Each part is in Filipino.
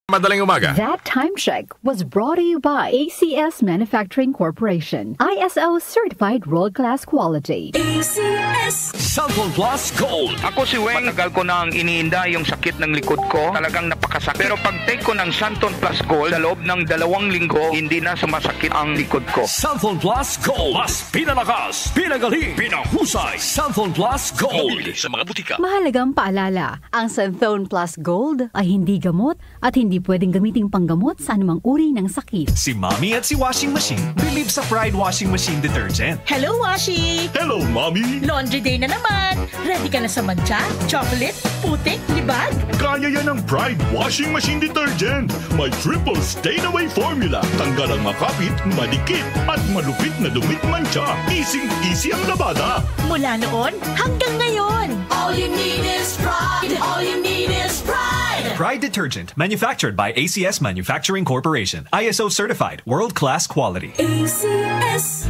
Madaling umaga. That time check was brought to you by ACS Manufacturing Corporation. ISO certified world-class quality. ACS Cellphone Plus Gold. Ako si Weng, matagal ko nang iniinda yung sakit ng likod ko. Talagang napakasakit. Pero pag take ko ng Santon Plus Gold, sa loob ng 2 linggo, hindi na sumasakit ang likod ko. Cellphone Plus Gold. Mas pinalakas, pinagaling, pinahusay. Cellphone Plus Gold. Mabibili sa mga butika. Mahalagang paalala, ang Santhone Plus Gold ay hindi gamot at hindi pwedeng gamiting panggamot sa anumang uri ng sakit. Si Mommy at si Washing Machine believe sa Pride Washing Machine Detergent. Hello, Washi! Hello, Mommy! Laundry day na naman! Ready ka na sa mancha, chocolate, putik, libag? Kaya yan ang Pride Washing Machine Detergent. May triple stain-away formula. Tanggal ang makapit, madikit, at malupit na dumit mancha. Easy ang labada. Mula noon hanggang ngayon. All you need is pride. All you need is pride. Pride Detergent, manufactured by ACS Manufacturing Corporation. ISO certified, world-class quality. ACS.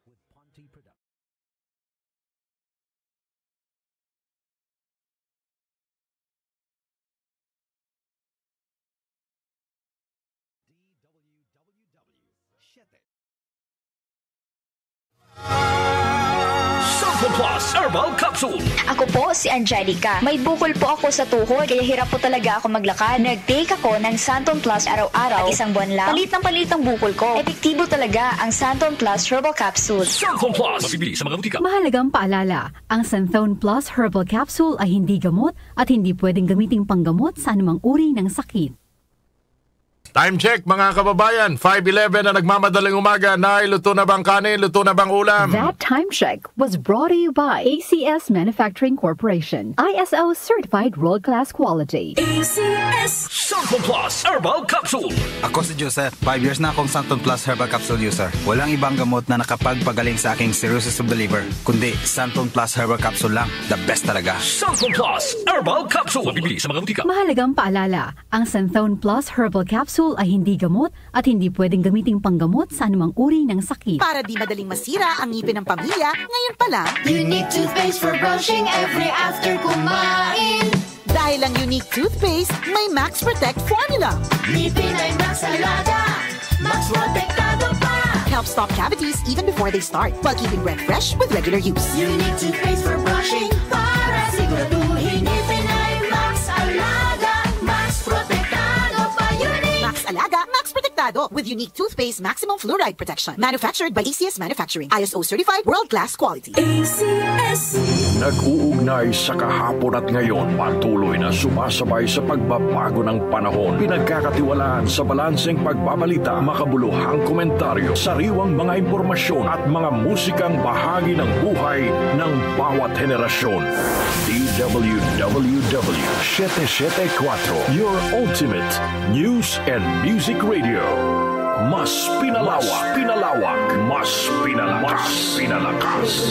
With Ponte Production. Cellphone Plus Herbal Capsule. Ako po si Angelica. May bukol po ako sa tuhod, kaya hirap po talaga ako maglakad. Nag-take ako ng Santon Plus araw-araw. At 1 buwan lang, palit ang bukol ko. Epektibo talaga ang Santon Plus Herbal Capsule. Cellphone Plus. Mabibili sa mga butika. Mahalagang paalala, ang Santhone Plus Herbal Capsule ay hindi gamot at hindi pwedeng gamiting panggamot sa anumang uri ng sakit. Time check mga kababayan. 5:11 na nagmamadaling umaga. Luto na bang kanin? Luto na bang ulam? That time check was brought to you by ACS Manufacturing Corporation. ISO certified world-class quality. ACS. Cellphone Plus Herbal Capsule. Ako si Joseph. 5 years na akong Santon Plus Herbal Capsule user. Walang ibang gamot na nakapagpagaling sa aking cirrhosis of the liver, kundi Santon Plus Herbal Capsule lang. The best talaga. Cellphone Plus Herbal Capsule. Mabibili sa mga butika. Mahalagang paalala, ang Santhone Plus Herbal Capsule ay hindi gamot at hindi pwedeng gamiting panggamot sa anumang uri ng sakit. Para di madaling masira ang ngipin ng pamilya, ngayon pa lang, Unique toothpaste for brushing every after kumain. dahil ang Unique toothpaste may Max Protect formula. Ngipin ay Max Alaga, Max Protektado pa. Help stop cavities even before they start, while keeping breath fresh with regular use. Unique toothpaste for brushing para siguraduhin ngipin ay Max Alaga, Max Protektado pa. Max Alaga, Max Protektado with Unique toothpaste maximum fluoride protection. Manufactured by ACS Manufacturing. ISO certified world-class quality. ACS. Nag-uugnay sa kahapon at ngayon, patuloy na sumasabay sa pagbabago ng panahon. Pinagkakatiwalaan sa balanseng pagbabalita, makabuluhang komentaryo, sariwang mga impormasyon at mga musikang bahagi ng buhay ng bawat henerasyon. DWWW 774, your ultimate news and music radio. Mas pinalawak, mas pinalakas.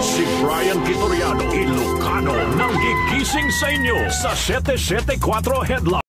Si Brian Vitoriano, Ilocano, nang gigising sa inyo sa 774 Headline.